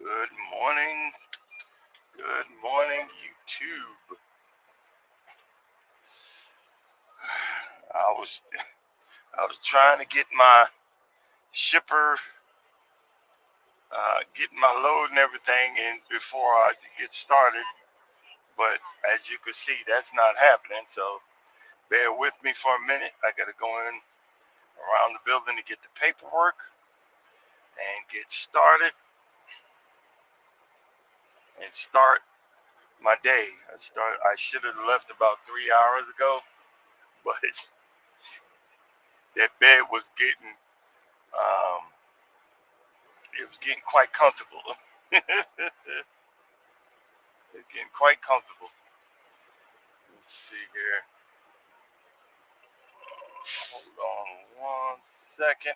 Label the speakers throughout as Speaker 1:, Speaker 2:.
Speaker 1: Good morning. Good morning, YouTube. I was I was trying to get my shipper, getting my load and everything in before I get started. But as you can see, that's not happening. So bear with me for a minute. I got to go in around the building to get the paperwork and get started and start my day. I should have left about 3 hours ago, but that bed was getting um, it was getting quite comfortable. It's getting quite comfortable. Let's see here. Hold on one second.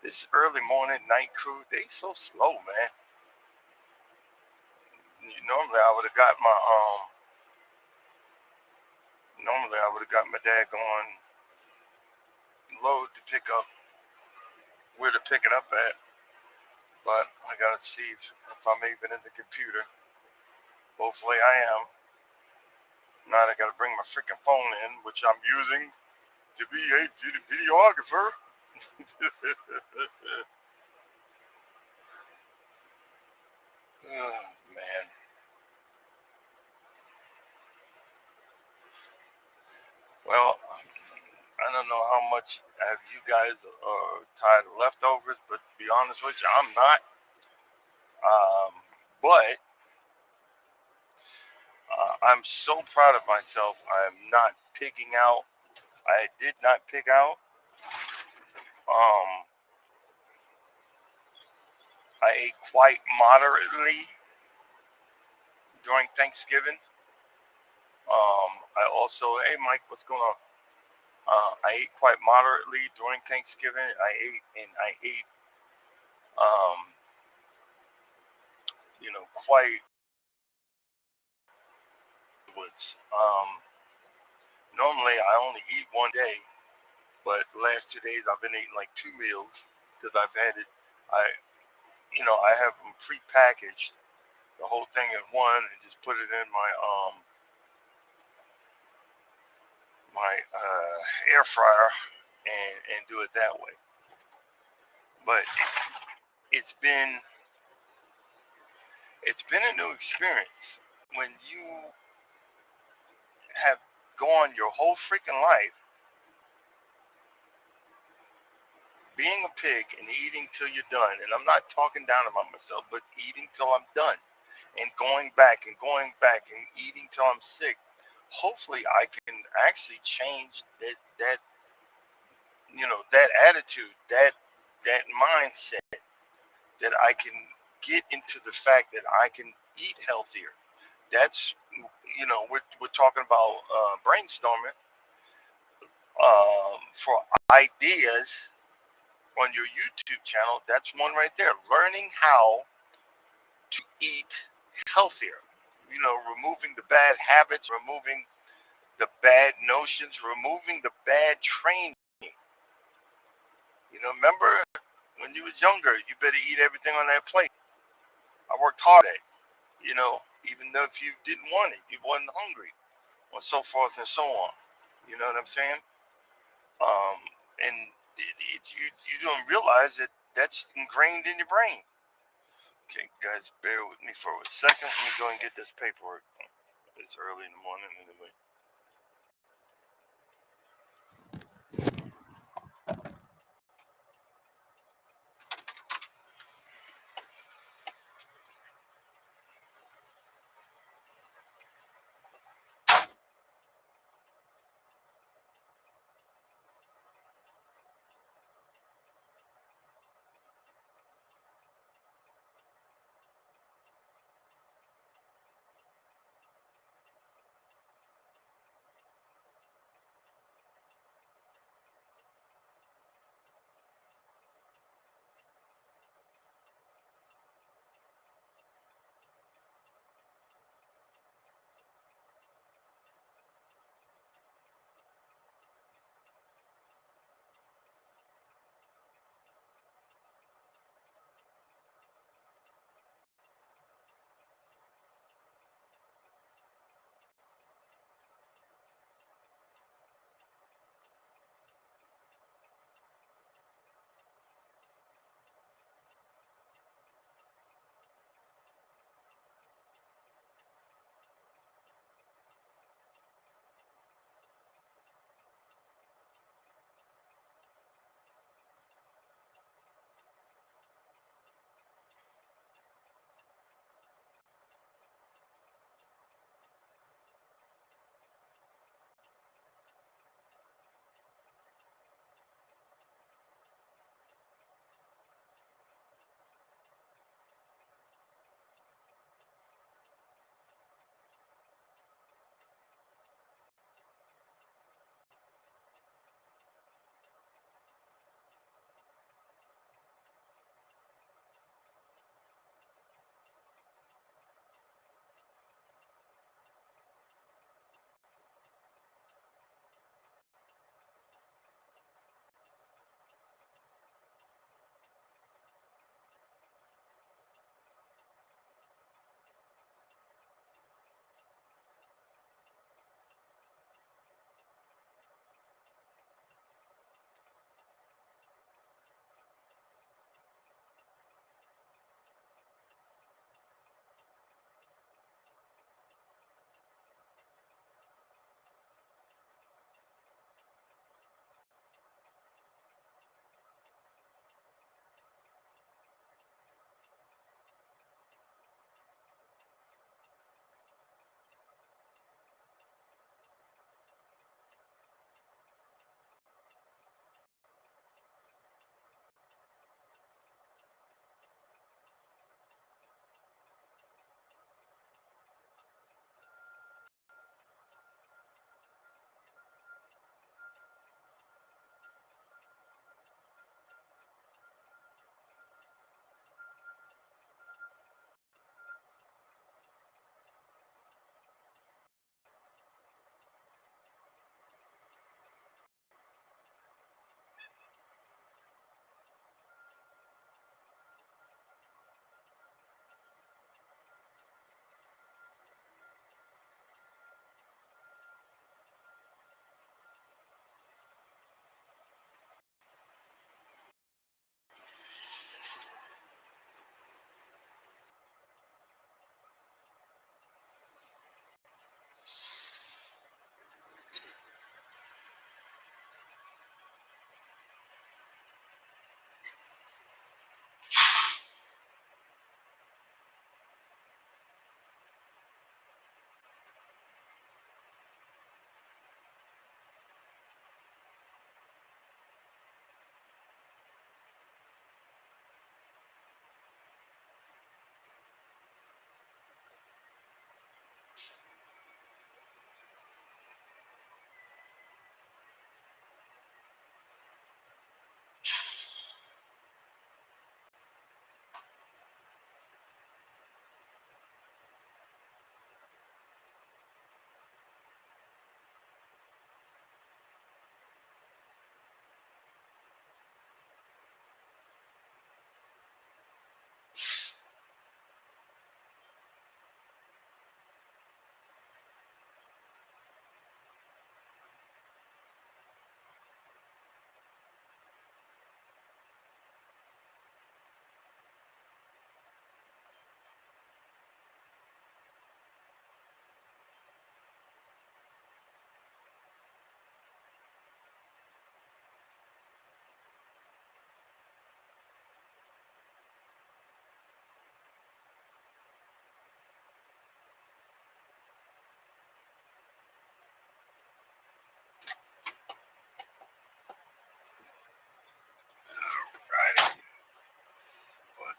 Speaker 1: This early morning night crew, they so slow, man. Normally I would have got my normally I would have got my daggone load to pick up where to pick it up at. But I gotta see if I'm even in the computer. Hopefully I am. Now I gotta bring my freaking phone in, which I'm using to be a videographer. Oh, man. Well, I don't know how much have you guys are tired of leftovers, but to be honest with you, I'm not. Um, but I'm so proud of myself. I am not picking out. I did not pick out. Um, I ate quite moderately during Thanksgiving. I also, hey Mike, what's going on? I ate quite moderately during Thanksgiving. I ate, um, quite woods. Normally I only eat one day, but the last 2 days I've been eating like two meals because I've had it. I have them pre-packaged, the whole thing in one, and just put it in my air fryer and do it that way. But it's been it's been a new experience when you have gone your whole freaking life being a pig and eating till you're done. And I'm not talking down about myself, but eating till I'm done and going back and eating till I'm sick. Hopefully I can actually change that attitude, that mindset, that I can get into the fact that I can eat healthier. That's we're talking about brainstorming for ideas on your YouTube channel. That's one right there. Learning how to eat healthier. Removing the bad habits, removing the bad notions, removing the bad training. Remember when you was younger, you better eat everything on that plate. I worked hard at it, even though if you didn't want it, you wasn't hungry, or so forth and so on. You know what I'm saying? Um, and you don't realize that that's ingrained in your brain. Okay, guys, bear with me for a second. Let me go and get this paperwork. It's early in the morning anyway.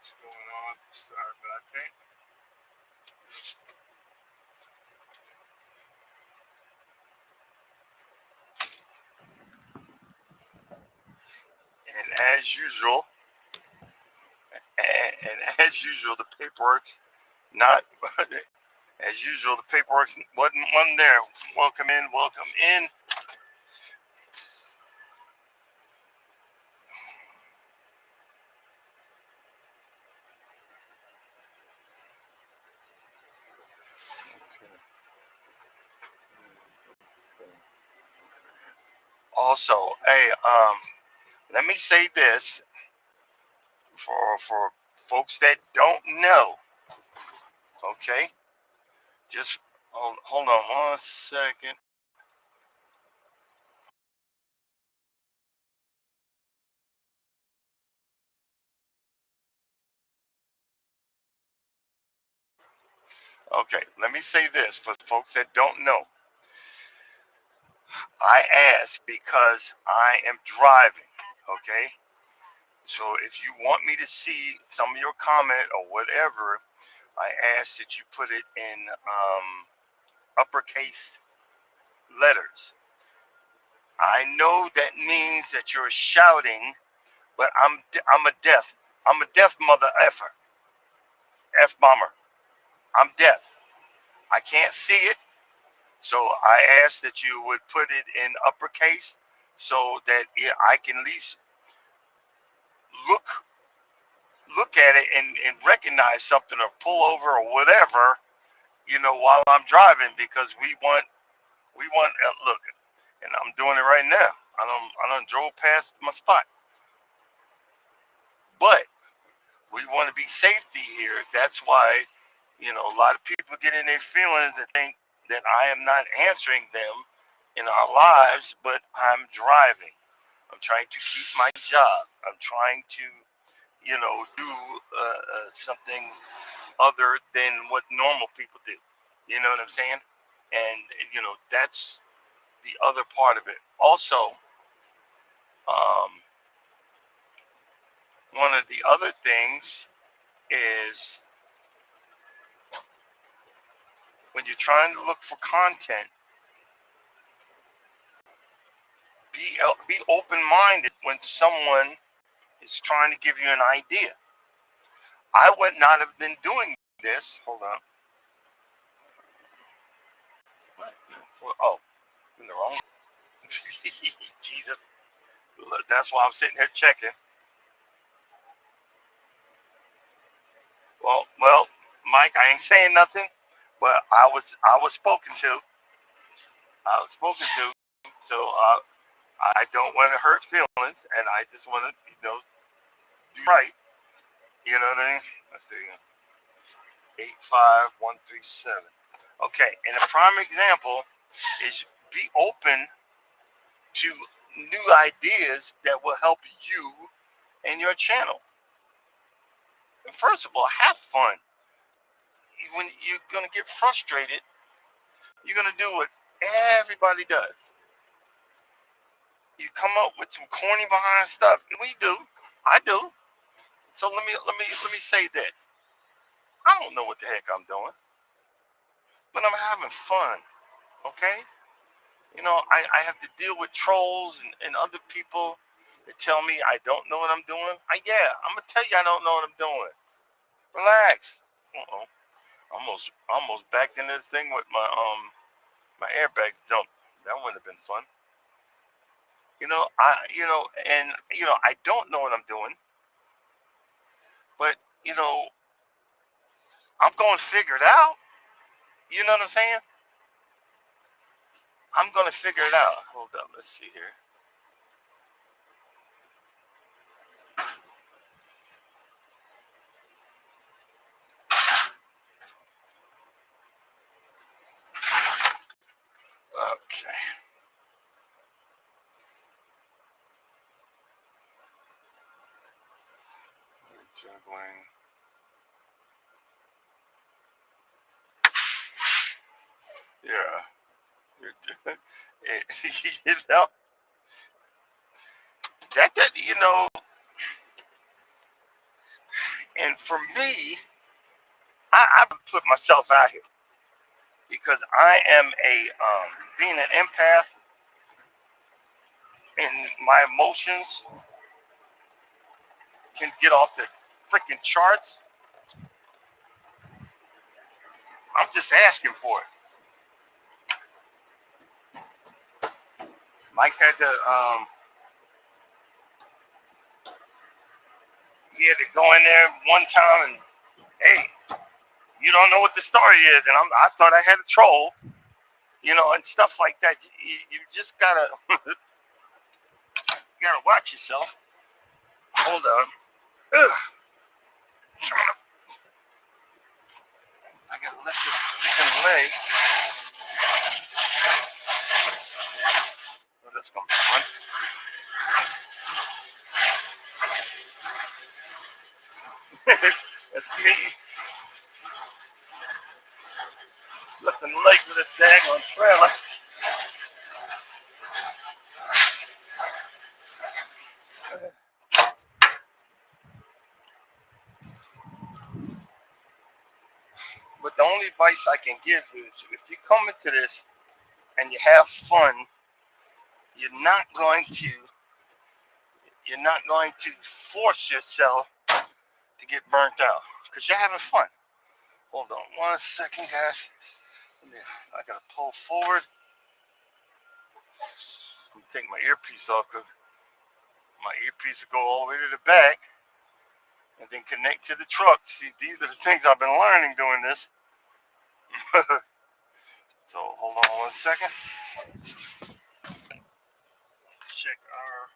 Speaker 1: what's going on. Sorry about that. And as usual, the paperwork's not. As usual, the paperwork wasn't one there. Welcome in, welcome in. Also, hey, let me say this for folks that don't know. Okay, just hold on 1 second. Okay, let me say this for folks that don't know. I ask because I am driving. Okay, so if you want me to see some of your comment or whatever, I ask that you put it in uppercase letters. I know that means that you're shouting, but I'm a deaf mother effer, f bomber. I'm deaf. I can't see it, so I ask that you would put it in uppercase so that I can at least look at it and recognize something or pull over or whatever, while I'm driving because we want look, and I'm doing it right now. I don't drove past my spot, but we want to be safety here. That's why, a lot of people get in their feelings and think that I am not answering them in our lives, but I'm driving. I'm trying to keep my job. I'm trying to, do something other than what normal people do. You know what I'm saying? And, that's the other part of it. Also, um, one of the other things is when you're trying to look for content, be open-minded when someone is trying to give you an idea. I would not have been doing this. Hold on. What? Oh, in the wrong. Jesus. That's why I'm sitting here checking. Well, Mike, I ain't saying nothing, but I was spoken to. I was spoken to. So I don't want to hurt feelings, and I just want to, do right. You know what I mean? Let's see. 85137. Okay, and a prime example is be open to new ideas that will help you and your channel. And first of all, have fun. When you're gonna get frustrated, you're gonna do what everybody does. You come up with some corny behind stuff. We do. I do. So let me say this. I don't know what the heck I'm doing, but I'm having fun. Okay? I have to deal with trolls and other people that tell me I don't know what I'm doing. Yeah, I'm gonna tell you I don't know what I'm doing. Relax. Uh-oh. Almost backed in this thing with my airbags dumped. That wouldn't have been fun. I don't know what I'm doing, but I'm going to figure it out. You know what I'm saying? I'm going to figure it out. Hold up, let's see here. Okay. Juggling. Yeah. you know that And for me, I put myself out here because I am being an empath, and my emotions can get off the freaking charts. I'm just asking for it. Mike had to, he had to go in there one time and, hey, you don't know what the story is, and I thought I had a troll, and stuff like that. You just gotta you gotta watch yourself. Hold on. Ugh. I gotta lift this freaking leg. Oh, that's gonna be fun. That's me lifting the leg with a daggone trailer. But the only advice I can give you is if you come into this and you have fun, you're not going to you're not going to force yourself to get burnt out because you're having fun. Hold on 1 second, guys. I gotta pull forward. I'm gonna take my earpiece off because my earpiece will go all the way to the back and then connect to the truck. See, these are the things I've been learning doing this. So hold on 1 second. Check our.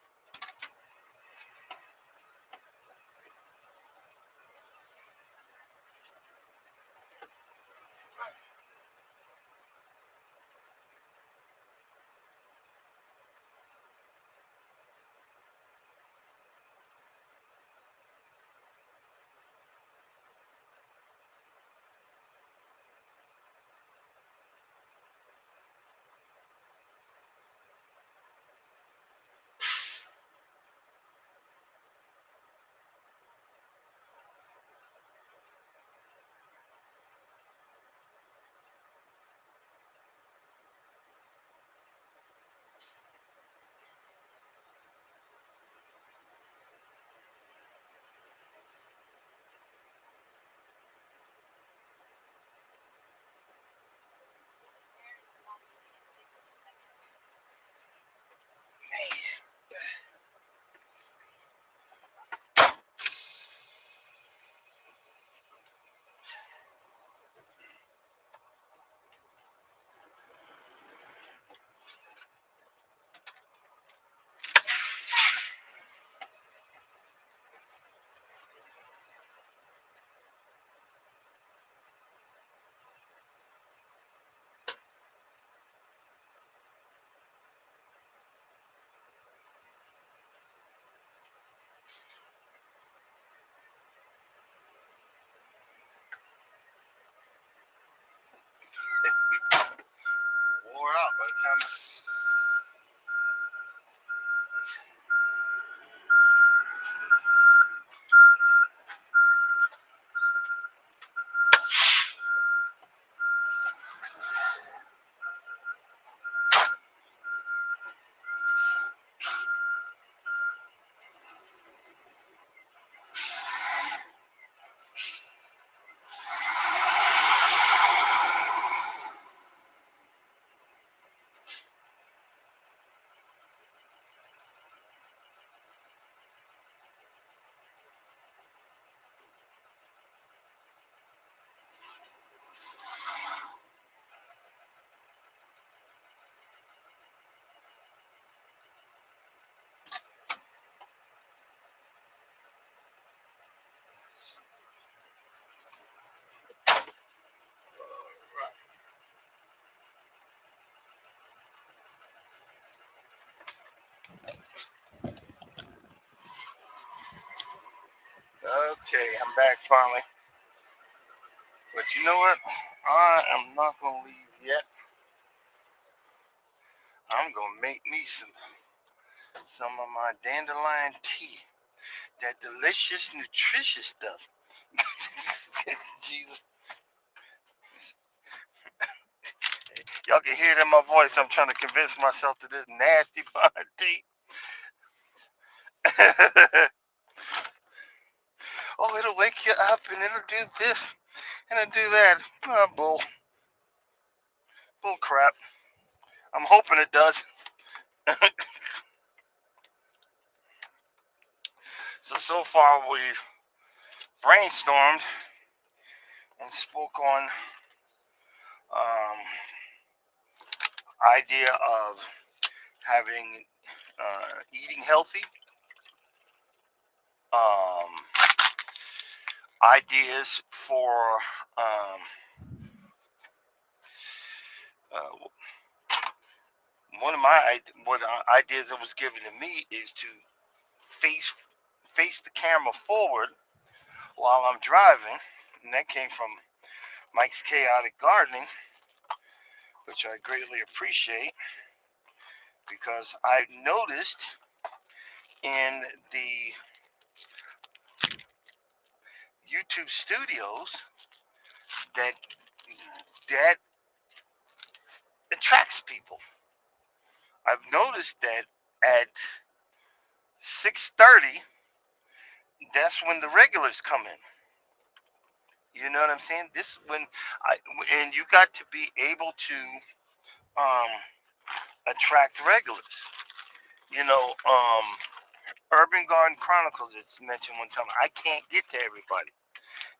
Speaker 1: Wore out by the time. Okay, I'm back finally. But you know what? I am not gonna leave yet. I'm gonna make me some of my dandelion tea. That delicious, nutritious stuff. Y'all can hear it in my voice. I'm trying to convince myself that this nasty behind tea. Oh, it'll wake you up and it'll do this and it'll do that. Oh, bull crap. I'm hoping it does. So far we've brainstormed and spoke on um, idea of having eating healthy, um, ideas for um, uh, one of my ideas that was given to me is to face face the camera forward while I'm driving, and that came from Mike's Chaotic Gardening, which I greatly appreciate because I noticed in the YouTube studios that that attracts people. I've noticed that at 6:30, that's when the regulars come in. You know what I'm saying? This is when I and you got to be able to um, attract regulars. You know, Urban Garden Chronicles. It's mentioned one time. I can't get to everybody,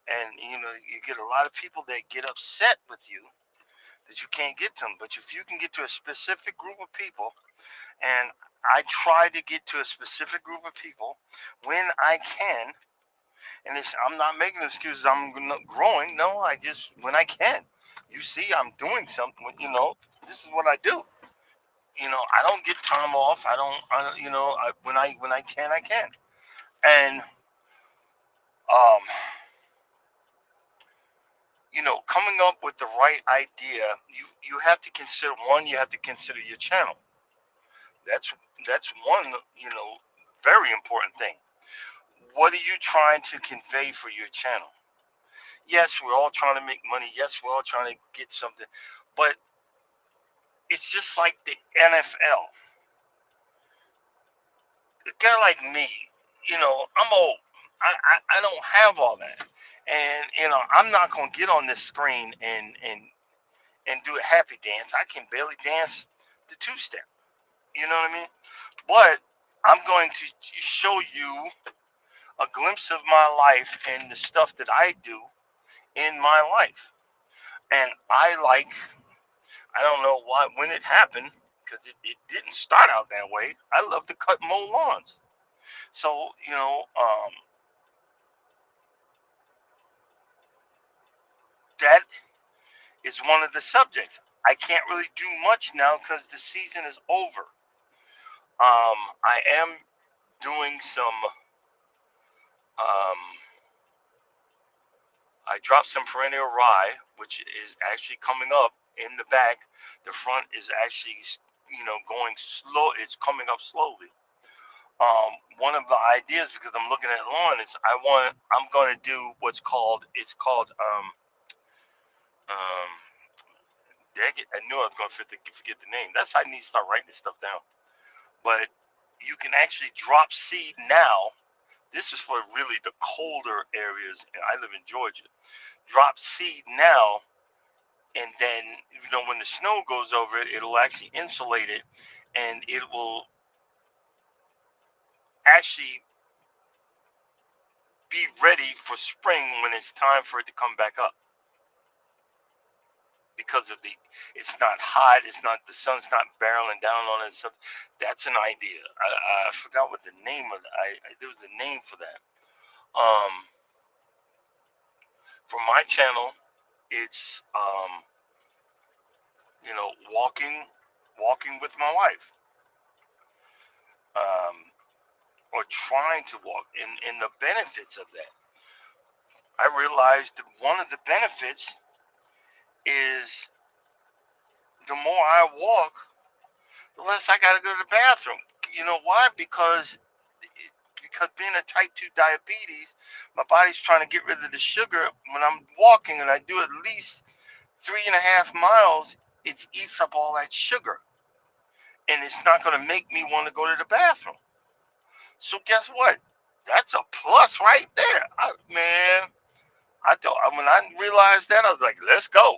Speaker 1: and you get a lot of people that get upset with you that you can't get to them. But if you can get to a specific group of people, and I try to get to a specific group of people when I can, and I'm not making excuses. I'm growing. No, I just when I can. You see, I'm doing something. This is what I do. I don't get time off. I don't. When I can, I can. And um, coming up with the right idea, you have to consider one. You have to consider your channel. That's that's one. Very important thing. What are you trying to convey for your channel? Yes, we're all trying to make money. Yes, we're all trying to get something, but it's just like the NFL. A guy like me, I'm old. I don't have all that, and I'm not gonna get on this screen and do a happy dance. I can barely dance the two step. You know what I mean? But I'm going to show you a glimpse of my life and the stuff that I do in my life. And I don't know why, when it happened, because it didn't start out that way. I love to cut mow lawns. So, that is one of the subjects. I can't really do much now because the season is over. I am doing some, um, I dropped some perennial rye, which is actually coming up in the back. The front is actually, going slow. It's coming up slowly. One of the ideas, because I'm looking at lawn, is I'm going to do it's called, um, dang it, I knew I was going to forget the name. That's how I need to start writing this stuff down. But you can actually drop seed now. This is for really the colder areas. I live in Georgia. Drop seed now, and then when the snow goes over it, it'll actually insulate it, and it will actually be ready for spring when it's time for it to come back up. Because it's not hot, the sun's not barreling down on it. Stuff. That's an idea. I forgot what the name of there was a name for that. For my channel, it's walking with my wife, um, or trying to walk, and the benefits of that. I realized that one of the benefits is the more I walk, the less I got to go to the bathroom. You know why? Because being a type 2 diabetes, my body's trying to get rid of the sugar when I'm walking, and I do at least 3.5 miles It eats up all that sugar, and it's not going to make me want to go to the bathroom. So guess what? That's a plus right there. Man, I thought when I realized that, I was like, let's go.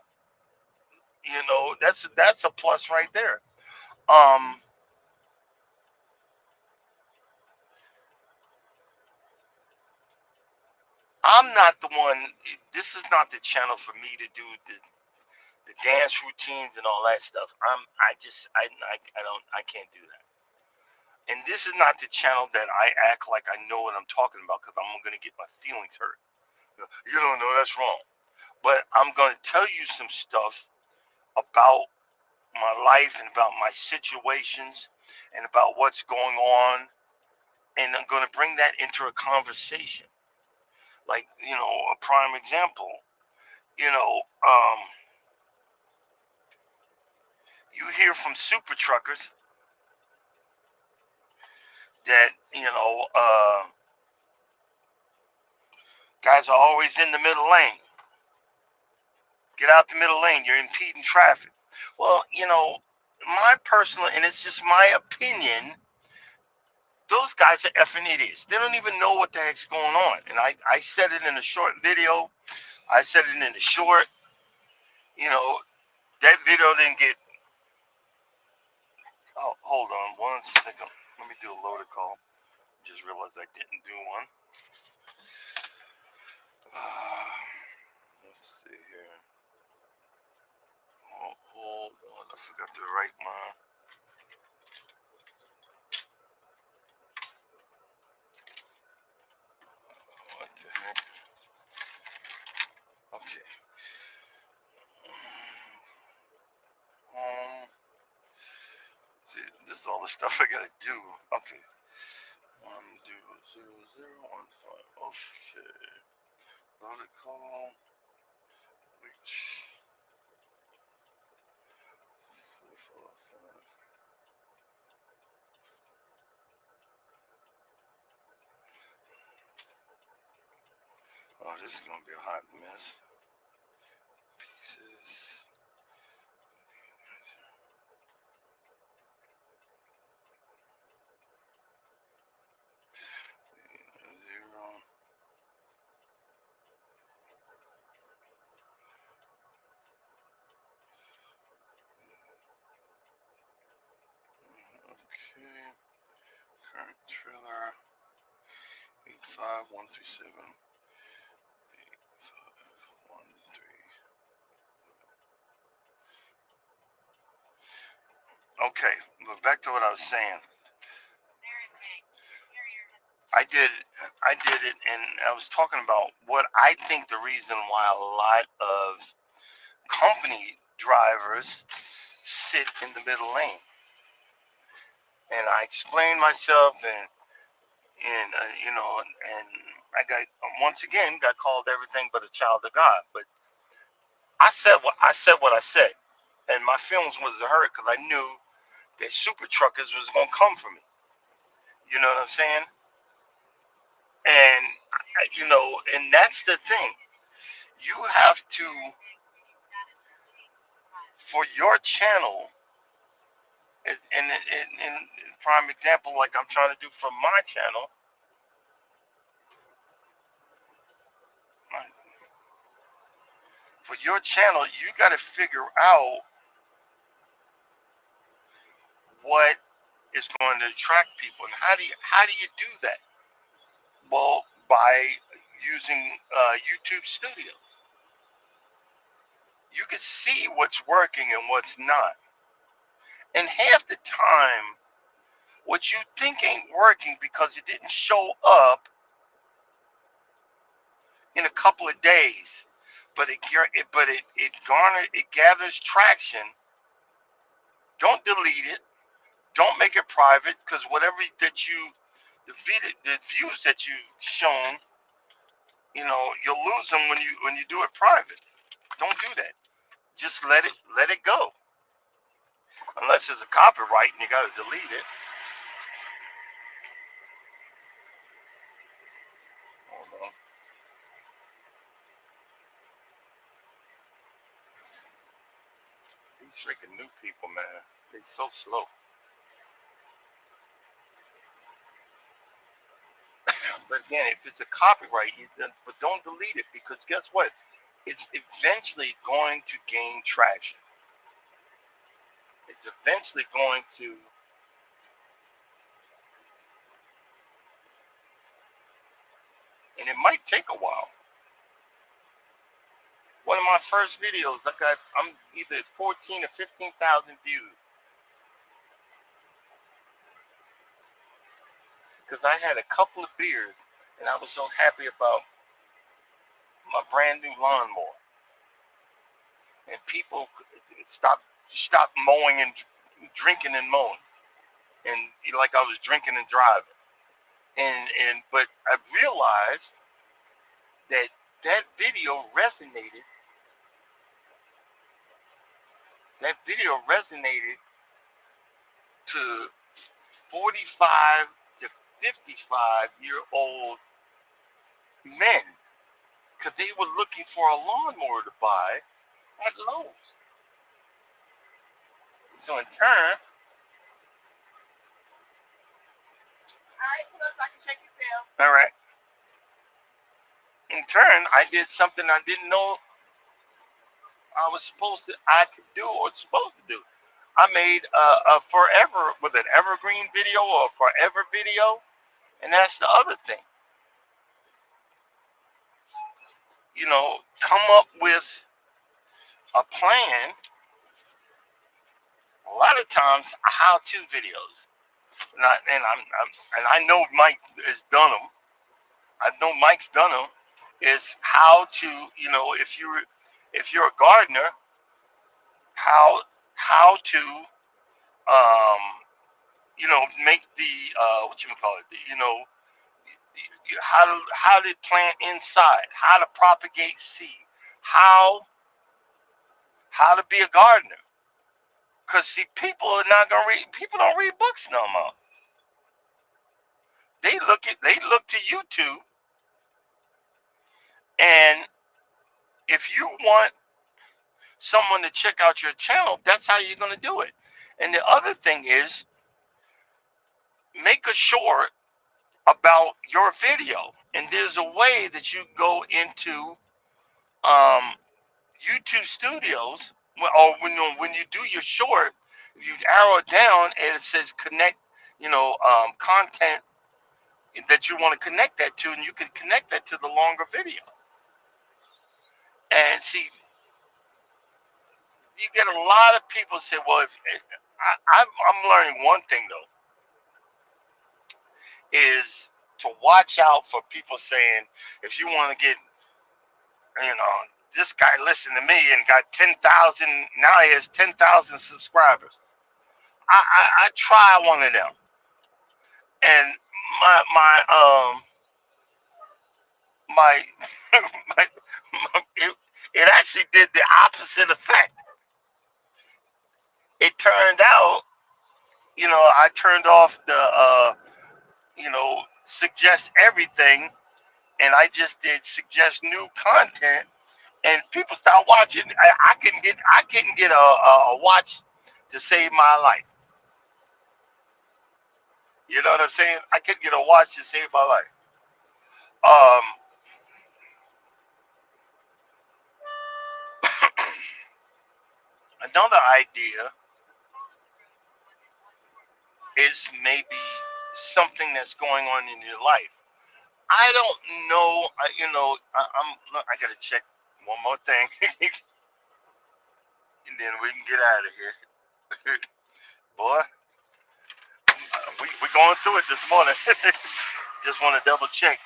Speaker 1: That's a plus right there. Um, I'm not the one. This is not the channel for me to do the dance routines and all that stuff. I can't do that. And this is not the channel that I act like I know what I'm talking about because I'm gonna get my feelings hurt. You don't know, that's wrong. But I'm gonna tell you some stuff about my life and about my situations and about what's going on, and I'm gonna bring that into a conversation. Like, a prime example. You know, um, you hear from super truckers that guys are always in the middle lane. Get out the middle lane. You're impeding traffic. Well, my personal, and it's just my opinion, those guys are effing idiots. They don't even know what the heck's going on. And I said it in a short video. I said it in a short, you know, that video didn't get, oh, hold on one second. Let me do a loaded call. Just realized I didn't do one. Let's see here. Oh, hold on. I forgot to write my. What the heck? Okay. Um, See, this is all the stuff I gotta do. Okay. 12001 5. Oh shit. Loaded call. Reach. 445. Oh, this is gonna be a hot mess. Pieces. Zero. Okay. Current trailer. 85137. 8513. Okay, but back to what I was saying. I did I did it, and I was talking about what I think the reason why a lot of company drivers sit in the middle lane. And I explained myself, and I got once again got called everything but a child of God. But I said, and my feelings was hurt because I knew that super truckers was gonna come for me. You know what I'm saying? And and that's the thing. You have to, for your channel, and prime example, like I'm trying to do for my channel. For your channel, you got to figure out what is going to attract people, and how do you do that? Well, by using YouTube Studio, you can see what's working and what's not. And half the time, what you think ain't working because it didn't show up in a couple of days, but it gathers traction. Don't delete it. Don't make it private, because whatever that the views that you've shown, you'll lose them when you do it private. Don't do that. Just let it go. Unless there's a copyright and you got to delete it. Hold on. These freaking new people, man, they so slow. But again, if it's a copyright, but don't delete it because guess what? It's eventually going to gain traction. It's eventually going to, and it might take a while. One of my first videos, I'm either at 14 or 15,000 views because I had a couple of beers and I was so happy about my brand new lawnmower. And people stopped mowing and drinking and mowing, and like I was drinking and driving. But I realized that that video resonated. That video resonated to 45 to 55-year-old men because they were looking for a lawnmower to buy at Lowe's. So in turn, all right. In turn, I did something I didn't know I could do or supposed to do. I made a forever with an evergreen video or a forever video, and that's the other thing. Come up with a plan. A lot of times, how-to videos, and I know Mike has done them. I know Mike's done them. Is how to, if you're a gardener, how to make the what you call it, how to plant inside, how to propagate seed, how how to be a gardener. Cause see, people are not gonna read. People don't read books no more. They look to YouTube, and if you want someone to check out your channel, that's how you're gonna do it. And the other thing is, make a short about your video. And there's a way that you go into um, YouTube Studios, or when you do your short, if you arrow it down and it says connect, content that you want to connect that to, and you can connect that to the longer video. And see, you get a lot of people say, well, I'm learning one thing though, is to watch out for people saying, if you want to get, you know, this guy listened to me and got 10,000, now he has 10,000 subscribers. I try one of them, and my my, my, it actually did the opposite effect. It turned out, I turned off the suggest everything, and I just did suggest new content, and people start watching. I couldn't get a watch to save my life. You know what I'm saying? I couldn't get a watch to save my life. Um, Another idea is maybe something that's going on in your life. I don't know. I gotta check one more thing, and then we can get out of here. Boy, we going through it this morning. Just want to double check.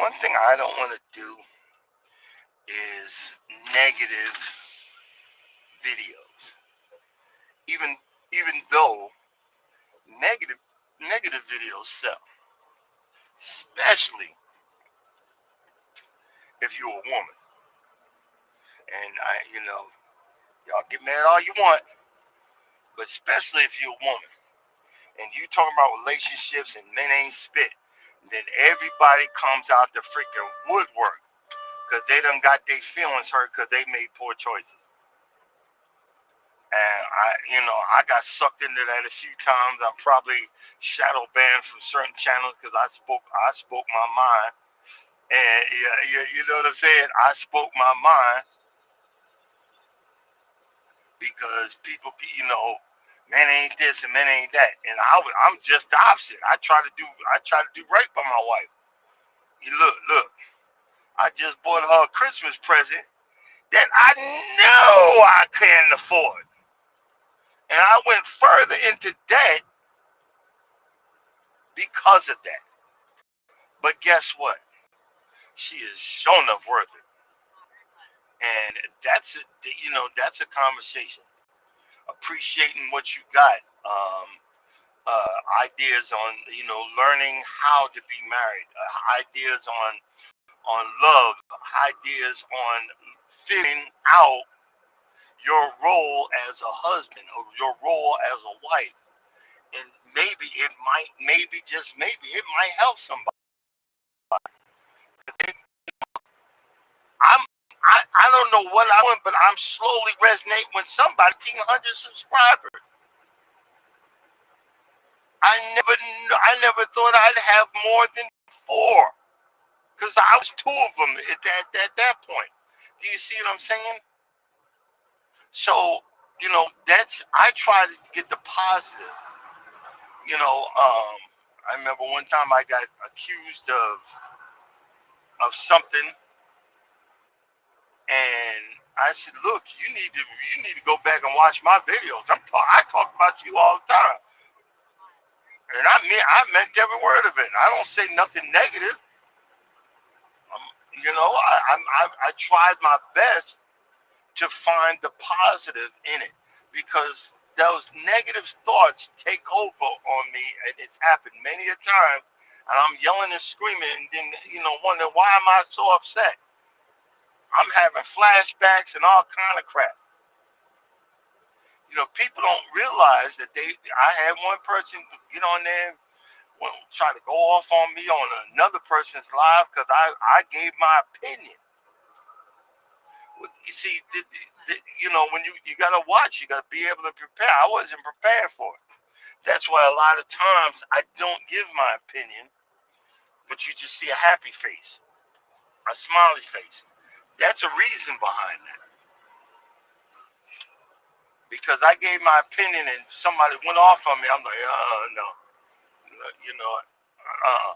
Speaker 1: one thing I don't want to do is negative videos. Even even though negative negative videos sell, especially if you're a woman. And y'all get mad all you want, but especially if you're a woman and you talking about relationships and men ain't spit, then everybody comes out the freaking woodwork because they done got their feelings hurt because they made poor choices. And I got sucked into that a few times. I'm probably shadow banned from certain channels because I spoke my mind. And yeah, you know what I'm saying? I spoke my mind because people, men ain't this and men ain't that, and I'm just the opposite. I try to do right by my wife. You look. I just bought her a Christmas present that I know I can't afford, and I went further into debt because of that. But guess what? She is shown enough worth it, and that's a conversation. Appreciating what you got. Ideas on learning how to be married, ideas on love, ideas on figuring out your role as a husband or your role as a wife, and maybe just maybe it might help somebody. I'm I don't know what I want, but I'm slowly resonating with somebody. 100 subscribers. I never thought I'd have more than 4. Because I was 2 of them at that point. Do you see what I'm saying? So, I try to get the positive. I remember one time I got accused of something, and I said, "Look, you need to go back and watch my videos. I talk about you all the time, and I meant every word of it. I don't say nothing negative. Um, I tried my best to find the positive in it because those negative thoughts take over on me, and it's happened many a time, and I'm yelling and screaming and then wondering why am I so upset. I'm having flashbacks and all kind of crap. People don't realize that I had one person get on there try to go off on me on another person's live because I gave my opinion. You see, when you gotta watch, you gotta be able to prepare. I wasn't prepared for it. That's why a lot of times I don't give my opinion, but you just see a happy face, a smiley face. That's a reason behind that. Because I gave my opinion and somebody went off on me, I'm like, no, you know, uh,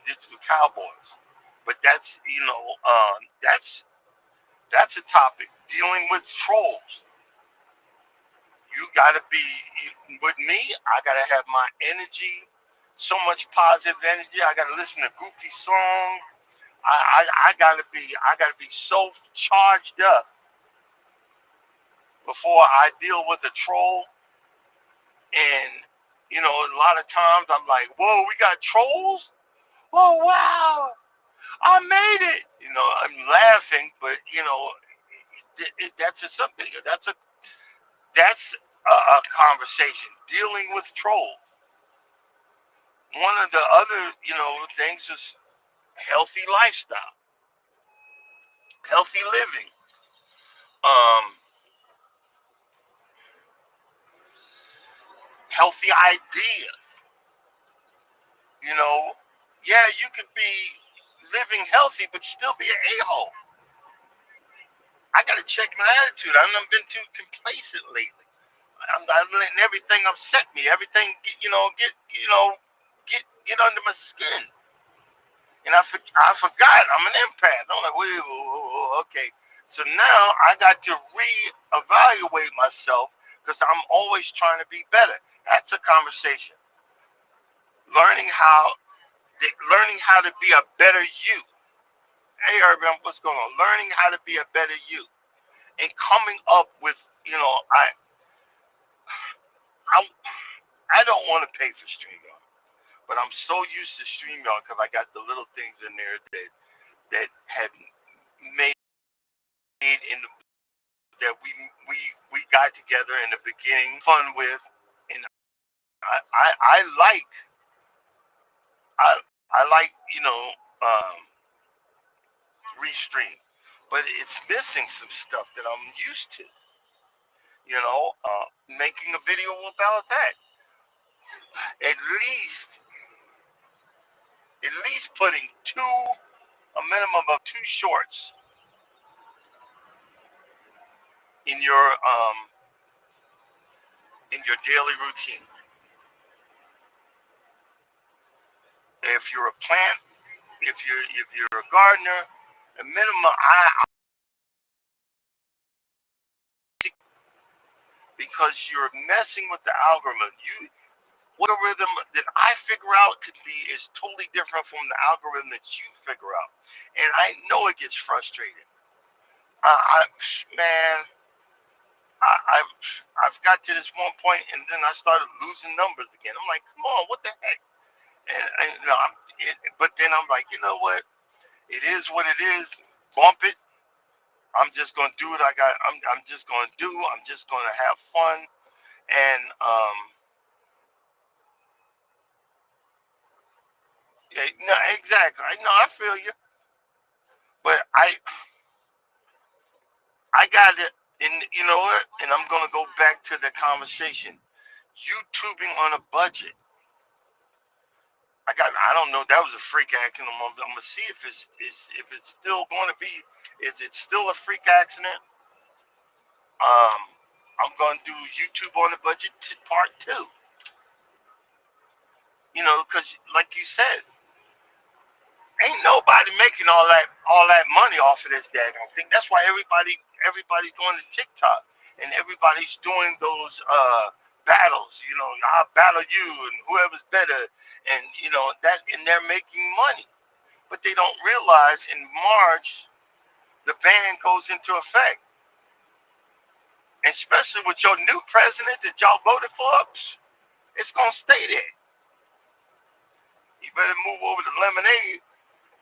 Speaker 1: this the Cowboys. But that's a topic dealing with trolls. You gotta be with me. I gotta have my energy, so much positive energy. I gotta listen to goofy songs. I gotta be so charged up before I deal with a troll. And a lot of times I'm like, whoa, we got trolls. Oh wow, I made it. I'm laughing, but that's something. That's a conversation dealing with trolls. One of the other things is healthy lifestyle, healthy living, um, healthy ideas. You know, yeah, you could be living healthy, but still be an a-hole. I got to check my attitude. I've been too complacent lately. I'm letting everything upset me. Everything, get under my skin. And I forgot I'm an empath. I'm like, wait, okay. So now I got to reevaluate myself because I'm always trying to be better. That's a conversation. Learning how. Learning how to be a better you. Hey, Urban, what's going on? Learning how to be a better you and coming up with, you know, I, I don't want to pay for StreamYard, but I'm so used to StreamYard because I got the little things in there that had made in the, that we got together in the beginning, fun with, and I like I I like um, Restream, but it's missing some stuff that I'm used to. Making a video about that. At least putting a minimum of two shorts in your daily routine. If you're a plant, if you're a gardener, a minimum because you're messing with the algorithm. What algorithm that I figure out could be is totally different from the algorithm that you figure out, and I know it gets frustrating. I man, I've got to this one point, and then I started losing numbers again. I'm like, come on, what the heck? And but then I'm like, you know what? It is what it is. Bump it. I'm just gonna do what I got. I'm just gonna do. I'm just gonna have fun. And yeah, no, exactly. I know. I feel you. But I got it. And you know what? And I'm gonna go back to the conversation. YouTubing on a budget. I don't know. That was a freak accident. I'm gonna see if it's still going to be. Is it still a freak accident? Um, I'm gonna do YouTube on a budget part two. Because like you said, ain't nobody making all that money off of this daggone thing. That's why everybody's going to TikTok and everybody's doing those battles. I'll battle you and whoever's better, and they're making money, but they don't realize in March the ban goes into effect, especially with your new president that y'all voted for. It's gonna stay there. You better move over to lemonade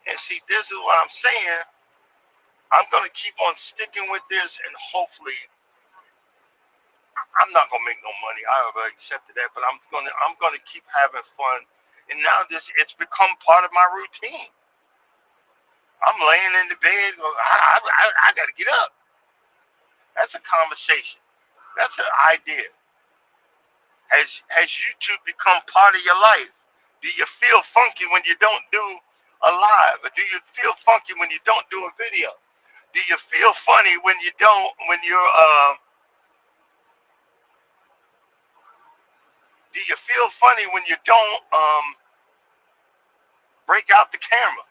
Speaker 1: and see. This is what I'm saying. I'm gonna keep on sticking with this, and hopefully, I'm not gonna make no money. I already accepted that, but I'm gonna keep having fun. And now it's become part of my routine. I'm laying in the bed. I gotta get up. That's a conversation. That's an idea. Has YouTube become part of your life? Do you feel funky when you don't do a live? Or do you feel funky when you don't do a video? Do you feel funny when you don't when you're do you feel funny when you don't break out the camera?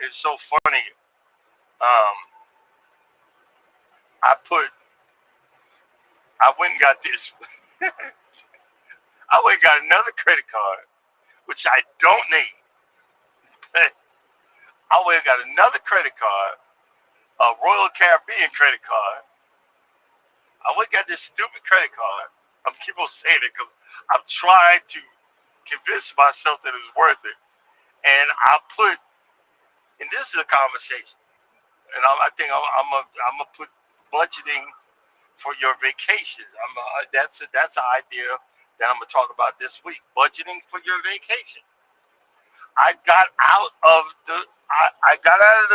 Speaker 1: It's so funny. Um, I went and got this. I went and got another credit card, which I don't need. I went and got another credit card, a Royal Caribbean credit card. I went and got this stupid credit card. I'm keep on saying it because I'm trying to convince myself that it's worth it. And and this is a conversation. And I think I'm gonna put budgeting for your vacation. That's an idea that I'm gonna talk about this week. Budgeting for your vacation. I got out of the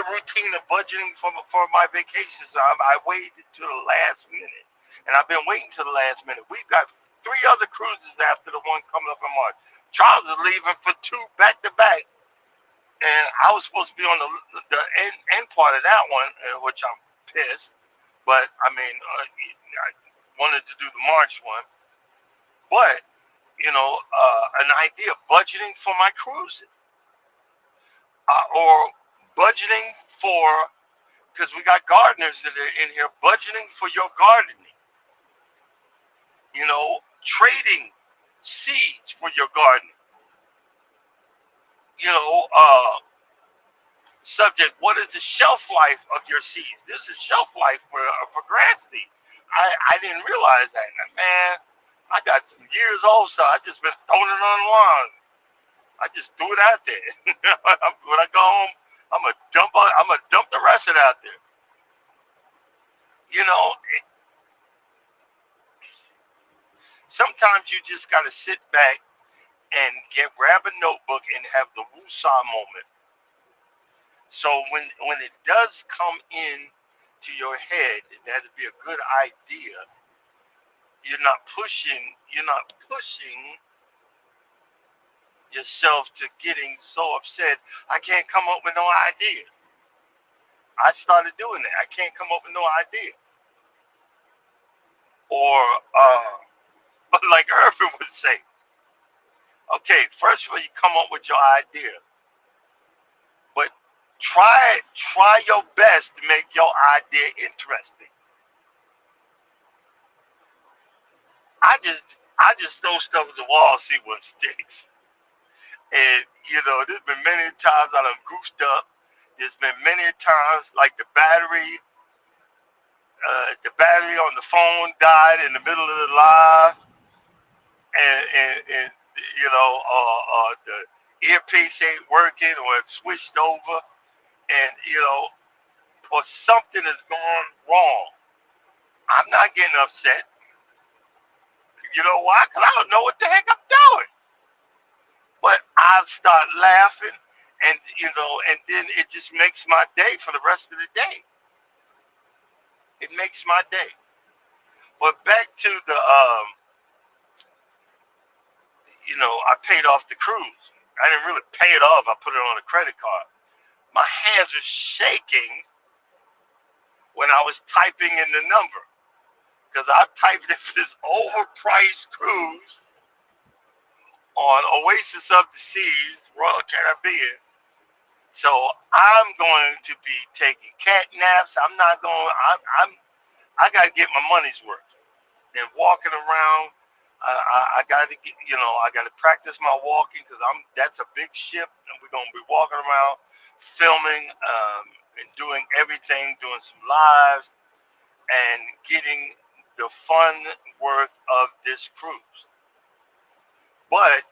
Speaker 1: routine of budgeting for my vacations. I waited to the last minute, and I've been waiting to the last minute. We've got 3 other cruises after the one coming up in March. Charles is leaving for 2 back to back, and I was supposed to be on the end part of that one, which I'm pissed. But I mean, I wanted to do the March one, but an idea of budgeting for my cruises, or budgeting for, because we got gardeners that are in here, budgeting for your gardening, trading seeds for your garden, you know, uh, subject, what is the shelf life of your seeds? This is shelf life for grass seed. I didn't realize that. Man, I got some years old, so I just been throwing it on the lawn. I just threw it out there. When I go home, I'm gonna dump the rest of it out there. You know, sometimes you just gotta sit back and grab a notebook and have the woosah moment. So when it does come in to your head, that'd be a good idea. You're not pushing yourself to getting so upset. I can't come up with no ideas. I started doing that. I can't come up with no ideas. Or like Irvin would say, okay, first of all, you come up with your idea, but try your best to make your idea interesting. I just throw stuff at the wall, see what sticks. And there's been many times I done goofed up. There's been many times like the battery on the phone died in the middle of the live, and the earpiece ain't working, or it's switched over, and or something has gone wrong. I'm not getting upset. You know why? Because I don't know what the heck I'm doing. But I start laughing, and then it just makes my day for the rest of the day. It makes my day. But back to I paid off the cruise. I didn't really pay it off. I put it on a credit card. My hands were shaking when I was typing in the number, because I typed in this overpriced cruise on Oasis of the Seas, Royal Caribbean. So I'm going to be taking cat naps. I'm not going. I got to get my money's worth. And walking around, I got to get. I got to practice my walking, because That's a big ship, and we're gonna be walking around, filming, and doing everything, doing some lives, and getting the fun worth of this cruise. But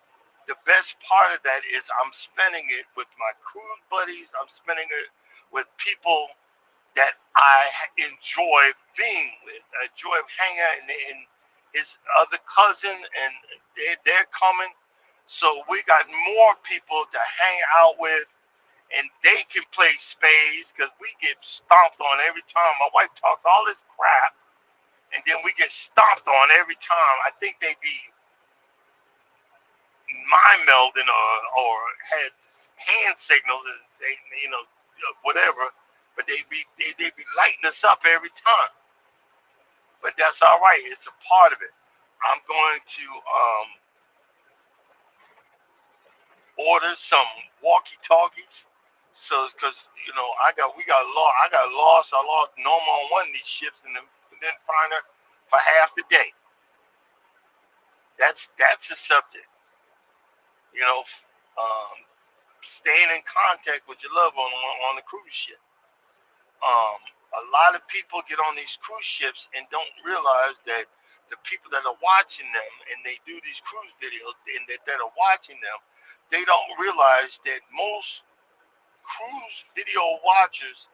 Speaker 1: the best part of that is I'm spending it with my cruise buddies. I'm spending it with people that I enjoy being with. I enjoy hanging out, and his other cousin, and they're coming. So we got more people to hang out with, and they can play spades, because we get stomped on every time. My wife talks all this crap, and then we get stomped on every time. I think they be mind melding, or had hand signals and say, whatever, but they be lighting us up every time. But that's all right. It's a part of it. I'm going to order some walkie talkies. So, because I got lost. I lost Norma on one of these ships, and then didn't find her for half the day. That's the subject. You know, um, staying in contact with your loved one on the cruise ship. Um, a lot of people get on these cruise ships and don't realize that the people that are watching them, and they do these cruise videos, and that are watching them, they don't realize that most cruise video watchers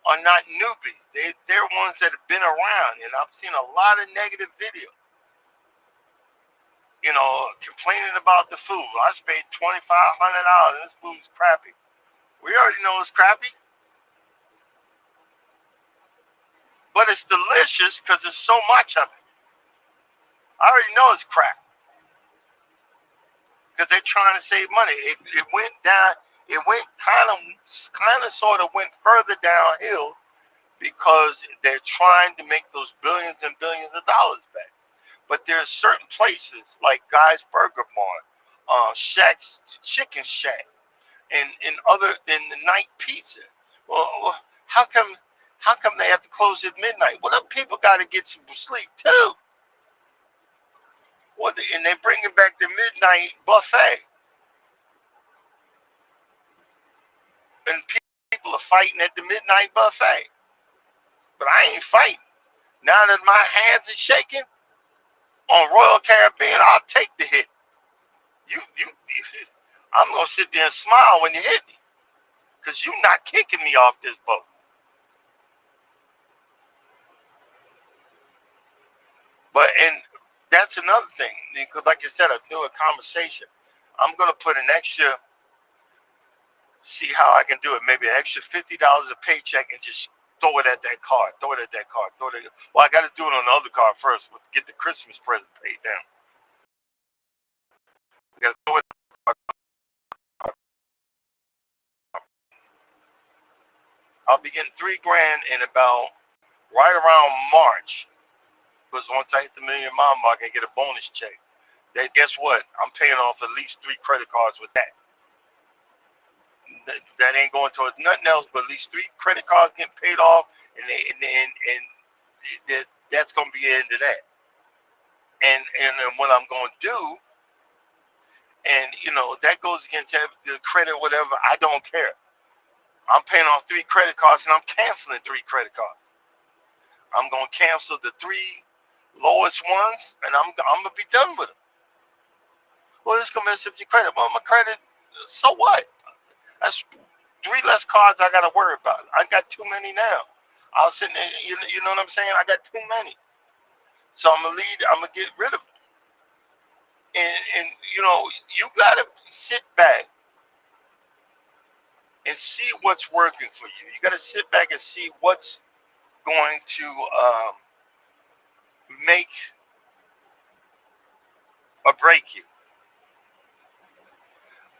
Speaker 1: are not newbies. They're ones that have been around, and I've seen a lot of negative videos. Complaining about the food. I paid $2,500. This food's crappy. We already know it's crappy, but it's delicious because there's so much of it. I already know it's crap, because they're trying to save money. It went down. It went kind of sort of went further downhill because they're trying to make those billions and billions of dollars back. But there's certain places like Guy's Burger Barn, Shack's Chicken Shack, and other than the Night Pizza. Well, how come how come they have to close at midnight? Well, them people got to get some sleep too. Well, and they bringing back the midnight buffet, and people are fighting at the midnight buffet. But I ain't fighting. Now that my hands are shaking on Royal Caribbean, I'll take the hit. You I'm gonna sit there and smile when you hit me, cause you not kicking me off this boat. But and that's another thing, because like I said, I do a conversation. I'm gonna put an extra, see how I can do it. Maybe an extra $50 a paycheck and just throw it at that card. Throw it at that card. Throw it. Well, I got to do it on the other card first. Get the Christmas present paid down. I got to throw it. I'll be getting $3 grand in about right around March. Because once I hit the $1,000,000 mark, I get a bonus check. That, guess what? I'm paying off at least 3 credit cards with that. That ain't going towards nothing else, but at least 3 credit cards getting paid off, and that's gonna be the end of that. And what I'm gonna do, and that goes against the credit, whatever. I don't care. I'm paying off 3 credit cards, and I'm canceling 3 credit cards. I'm gonna cancel the 3 lowest ones, and I'm gonna be done with them. Well, it's gonna mess up your credit. Well, my credit, so what? That's 3 less cards I gotta worry about. I got too many now. I was sitting there, you know what I'm saying? I got too many. So I'm gonna get rid of them. And you gotta sit back and see what's working for you. You gotta sit back and see what's going to make or break you.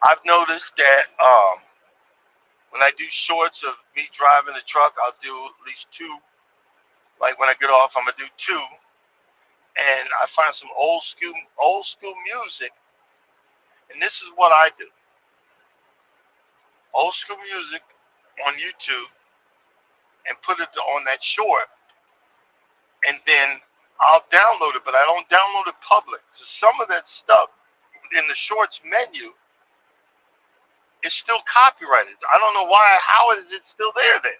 Speaker 1: I've noticed that when I do shorts of me driving the truck, I'll do at least 2. Like when I get off, I'm gonna do 2, and I find some old school music, and this is what I do: old school music on YouTube, and put it on that short, and then I'll download it, but I don't download it public. Some of that stuff in the shorts menu is still copyrighted. I don't know why. How is it still there then?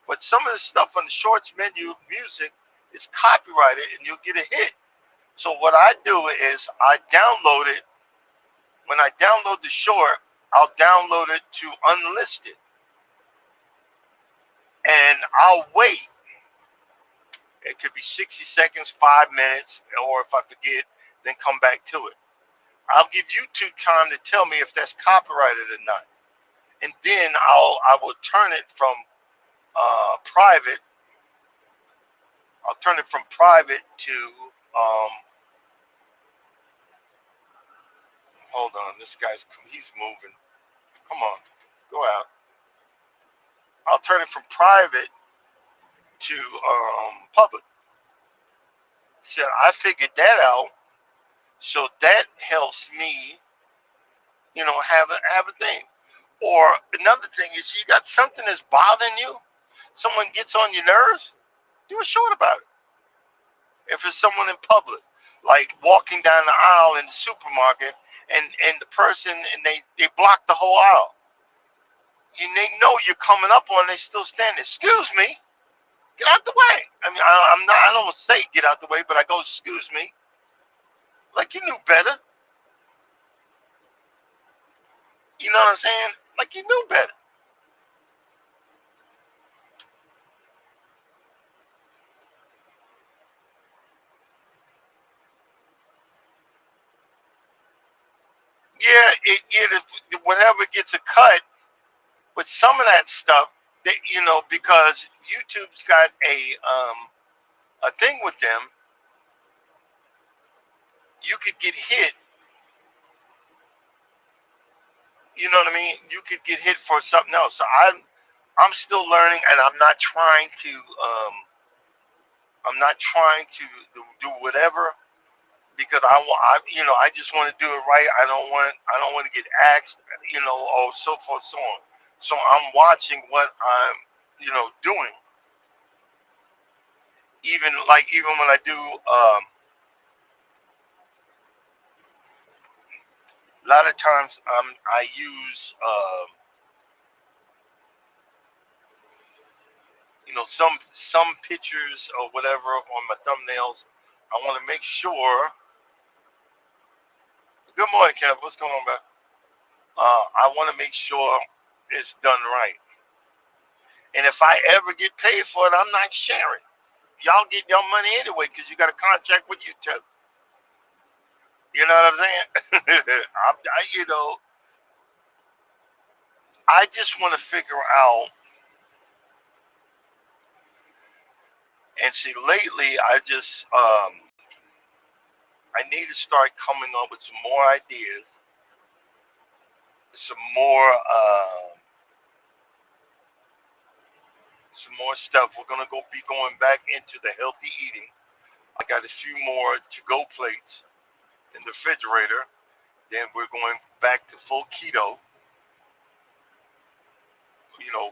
Speaker 1: But some of the stuff on the shorts menu music is copyrighted, and you'll get a hit. So what I do is I download it. When I download the short, I'll download it to unlisted, and I'll wait. It could be 60 seconds, 5 minutes, or if I forget, then come back to it. I'll give YouTube time to tell me if that's copyrighted or not, and then I will turn it from private. I'll turn it from private to um, hold on. This he's moving. Come on, go out. I'll turn it from private to public. So I figured that out. So that helps me, have a thing. Or another thing is, you got something that's bothering you. Someone gets on your nerves. Do a short about it. If it's someone in public, like walking down the aisle in the supermarket, and the person, and they block the whole aisle, and they know you're coming up on, they still standing. Excuse me, get out the way. I mean, I'm not. I don't say get out the way, but I go, excuse me, like you knew better. You know what I'm saying? Like you knew better. Yeah, whatever gets a cut, but some of that stuff, that because YouTube's got a thing with them, you could get hit. You know what I mean? You could get hit for something else. So I'm still learning, and I'm not trying to do whatever because I just want to do it right. I don't want to get axed, or so forth, so on. So I'm watching what I'm, doing. Even when I do, a lot of times I use, some pictures or whatever on my thumbnails. I want to make sure. Good morning, Kev. What's going on, man? I want to make sure it's done right. And if I ever get paid for it, I'm not sharing. Y'all get your money anyway because you got a contract with YouTube. You know what I'm saying? I just want to figure out and see. Lately, I need to start coming up with some more, some more stuff. We're gonna be going back into the healthy eating. I got a few more to-go plates in the refrigerator. Then we're going back to full keto,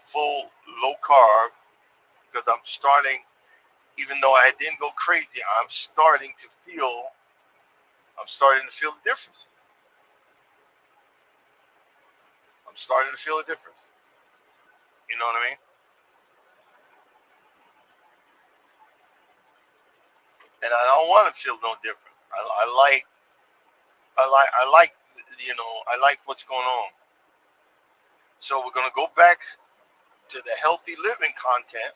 Speaker 1: full low carb, because even though I didn't go crazy, I'm starting to feel the difference. I'm starting to feel a difference. You know what I mean? And I don't want to feel no different. I like, I like what's going on. So we're gonna go back to the healthy living content.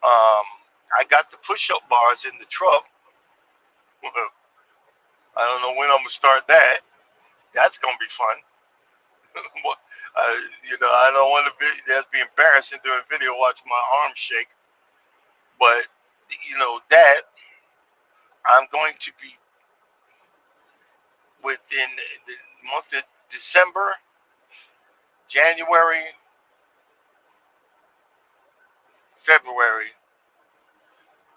Speaker 1: I got the push-up bars in the truck. I don't know when I'm gonna start that. That's gonna be fun. I don't want to be embarrassing doing a video watching my arm shake. But that I'm going to be within the month of December, January, February.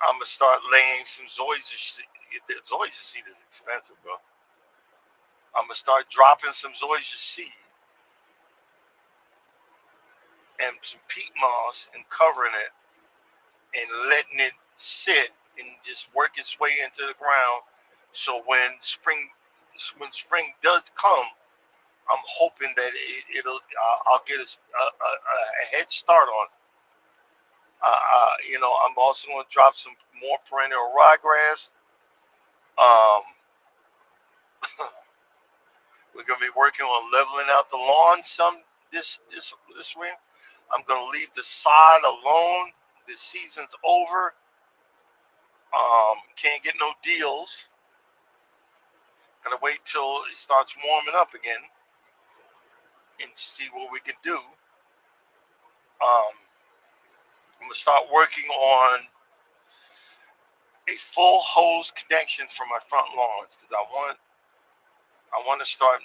Speaker 1: I'm gonna start laying some zoysia seed. The zoysia seed is expensive, bro. I'm gonna start dropping some zoysia seed and some peat moss and covering it and letting it sit and just work its way into the ground. So when spring does come, I'm hoping that I'll get a head start on it. I'm also going to drop some more perennial ryegrass. Um, we're going to be working on leveling out the lawn some this spring. I'm going to leave the sod alone. The season's over. Can't get no deals. Gotta wait till it starts warming up again and see what we can do. I'm gonna start working on a full hose connection for my front lawns because I want to start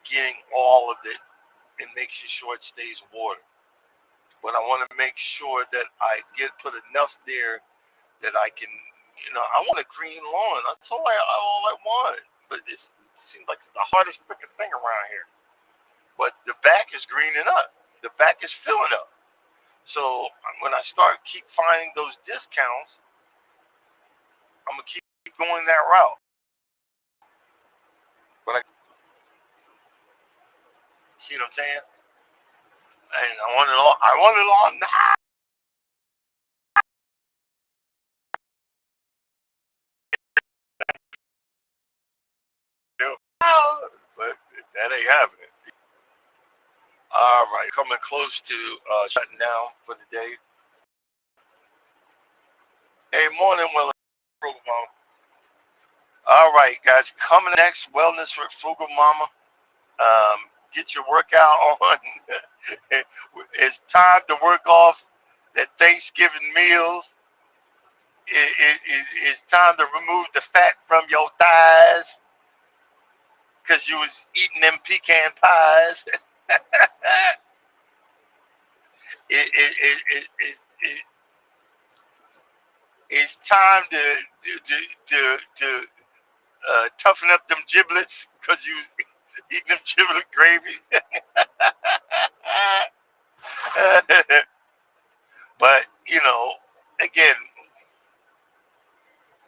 Speaker 1: getting all of it and making sure it stays watered. But I want to make sure that I put enough there that I can, I want a green lawn. That's all I want. But it seems like it's the hardest freaking thing around here. But the back is greening up. The back is filling up. So when I keep finding those discounts, I'm gonna keep going that route. But I see what I'm saying? And I want it all. I want it all now. But that ain't happening. All right, coming close to shutting down for the day. Hey, morning, well, Frugal Mama. All right, guys, coming next, Wellness with Frugal Mama. Get your workout on. It's time to work off that Thanksgiving meals. It's time to remove the fat from your thighs because you was eating them pecan pies. it it's time to toughen up them giblets because you eating them giblet gravy. But again,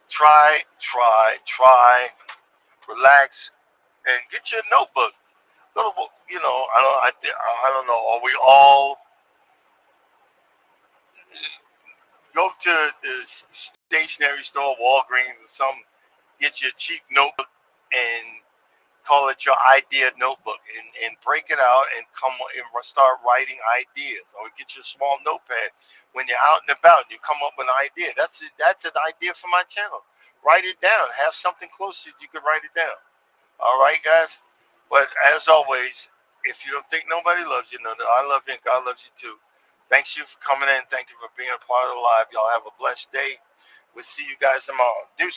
Speaker 1: try, relax, and get your notebook. Little, I don't know. Are we all go to the stationery store, Walgreens or something, get your cheap notebook and call it your idea notebook and break it out and come and start writing ideas, or get your small notepad when you're out and about and you come up with an idea. That's an idea for my channel. Write it down. Have something close that you can write it down. All right, guys. But as always, if you don't think nobody loves you, know that I love you and God loves you too. Thanks you for coming in. Thank you for being a part of the live. Y'all have a blessed day. We'll see you guys tomorrow. Deuces.